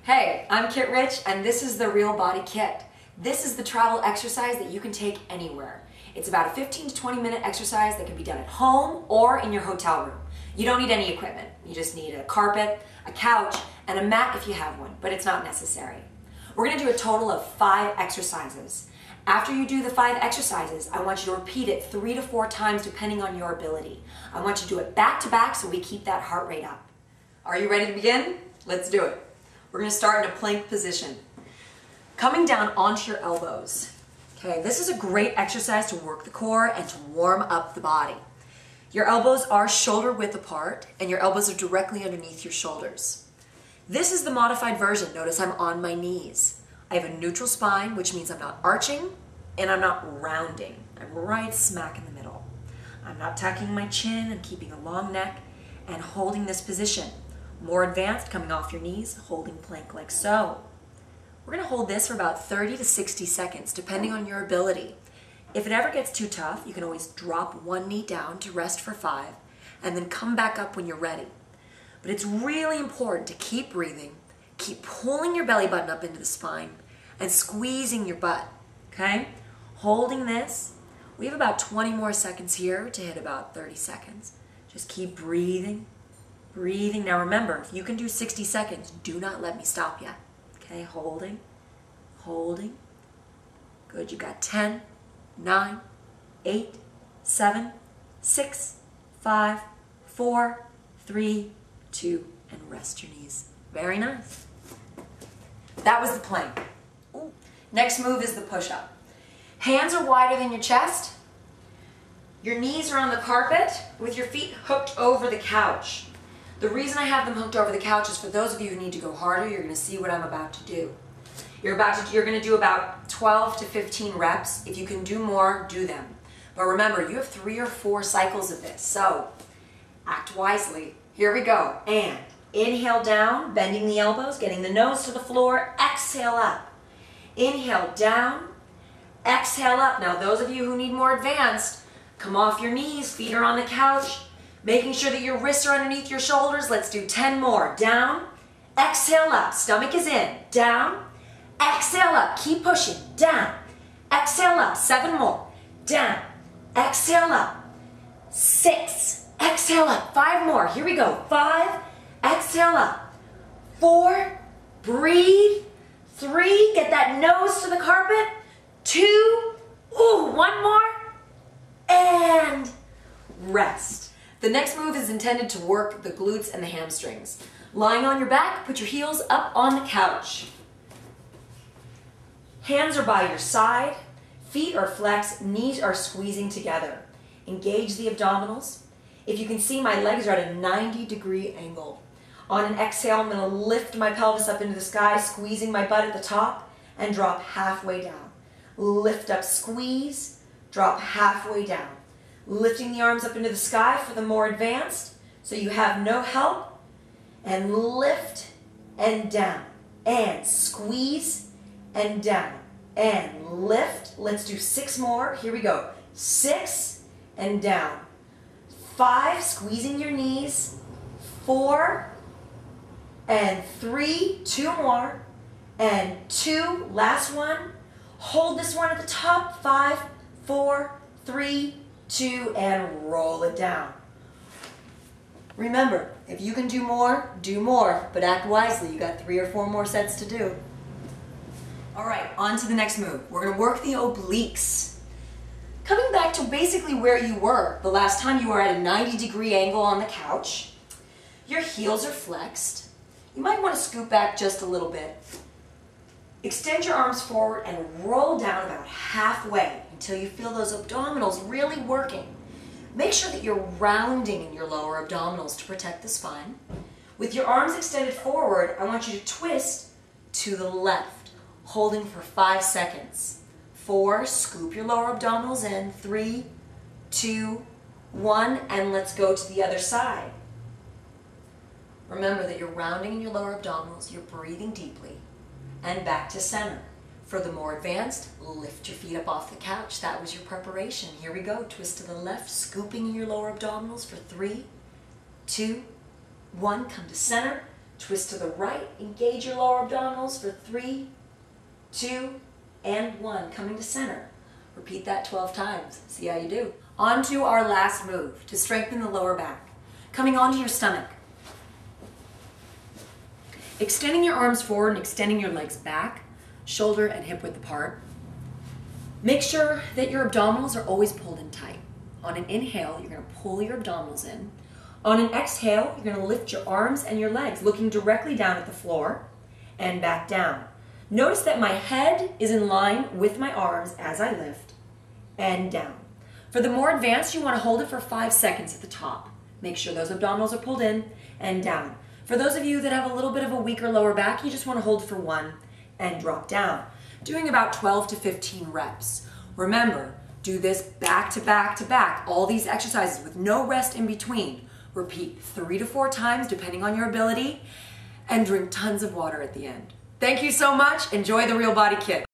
Hey, I'm Kit Rich, and this is the Real Body Kit. This is the travel exercise that you can take anywhere. It's about a 15 to 20 minute exercise that can be done at home or in your hotel room. You don't need any equipment. You just need a carpet, a couch, and a mat if you have one, but it's not necessary. We're going to do a total of 5 exercises. After you do the 5 exercises, I want you to repeat it 3 to 4 times depending on your ability. I want you to do it back to back so we keep that heart rate up. Are you ready to begin? Let's do it. We're going to start in a plank position. Coming down onto your elbows. Okay, this is a great exercise to work the core and to warm up the body. Your elbows are shoulder width apart and your elbows are directly underneath your shoulders. This is the modified version. Notice I'm on my knees. I have a neutral spine, which means I'm not arching and I'm not rounding. I'm right smack in the middle. I'm not tucking my chin and keeping a long neck and holding this position. More advanced, coming off your knees, holding plank like so. We're going to hold this for about 30 to 60 seconds, depending on your ability. If it ever gets too tough, you can always drop one knee down to rest for 5, and then come back up when you're ready. But it's really important to keep breathing, keep pulling your belly button up into the spine, and squeezing your butt, okay? Holding this. We have about 20 more seconds here to hit about 30 seconds. Just keep breathing, breathing. Now remember, if you can do 60 seconds, do not let me stop yet. Okay, holding, holding. Good, you got 10, 9, 8, 7, 6, 5, 4, 3, 2, and rest your knees. Very nice. That was the plank. Ooh. Next move is the push-up. Hands are wider than your chest. Your knees are on the carpet with your feet hooked over the couch. The reason I have them hooked over the couch is for those of you who need to go harder. You're going to see what I'm about to do. You're going to do about 12 to 15 reps. If you can do more, do them. But remember, you have 3 or 4 cycles of this. So act wisely. Here we go. And inhale down, bending the elbows, getting the nose to the floor. Exhale up. Inhale down. Exhale up. Now those of you who need more advanced, come off your knees, feet are on the couch. Making sure that your wrists are underneath your shoulders. Let's do 10 more. Down, exhale up. Stomach is in. Down, exhale up. Keep pushing. Down, exhale up. 7 more. Down, exhale up. 6, exhale up. 5 more. Here we go. 5, exhale up. 4, breathe. 3, get that nose to the carpet. 2, ooh, 1 more. And rest. The next move is intended to work the glutes and the hamstrings. Lying on your back, put your heels up on the couch. Hands are by your side, feet are flexed, knees are squeezing together. Engage the abdominals. If you can see, my legs are at a 90-degree angle. On an exhale, I'm going to lift my pelvis up into the sky, squeezing my butt at the top, and drop halfway down. Lift up, squeeze, drop halfway down. Lifting the arms up into the sky for the more advanced, so you have no help, and lift and down, and squeeze and down, and lift. Let's do 6 more. Here we go. 6 and down. 5, squeezing your knees. 4 and 3, 2 more, and 2, last one. Hold this one at the top. 5, 4, 3, 2, and roll it down. Remember, if you can do more, but act wisely. You got 3 or 4 more sets to do. All right, on to the next move. We're going to work the obliques. Coming back to basically where you were the last time you were at a 90-degree angle on the couch. Your heels are flexed. You might want to scoot back just a little bit. Extend your arms forward and roll down about halfway until you feel those abdominals really working. Make sure that you're rounding in your lower abdominals to protect the spine. With your arms extended forward, I want you to twist to the left, holding for 5 seconds. 4, scoop your lower abdominals in. 3, 2, 1, and let's go to the other side. Remember that you're rounding in your lower abdominals, you're breathing deeply, and back to center. For the more advanced, lift your feet up off the couch. That was your preparation. Here we go. Twist to the left, scooping in your lower abdominals for 3, 2, 1. Come to center. Twist to the right, engage your lower abdominals for 3, 2, and 1. Coming to center. Repeat that 12 times. See how you do. On to our last move to strengthen the lower back. Coming onto your stomach. Extending your arms forward and extending your legs back, shoulder and hip width apart. Make sure that your abdominals are always pulled in tight. On an inhale, you're going to pull your abdominals in. On an exhale, you're going to lift your arms and your legs, looking directly down at the floor and back down. Notice that my head is in line with my arms as I lift and down. For the more advanced, you want to hold it for 5 seconds at the top. Make sure those abdominals are pulled in and down. For those of you that have a little bit of a weaker lower back, you just want to hold for 1 and drop down. Doing about 12 to 15 reps. Remember, do this back to back to back. All these exercises with no rest in between. Repeat 3 to 4 times depending on your ability, and drink tons of water at the end. Thank you so much. Enjoy the Real Body Kit.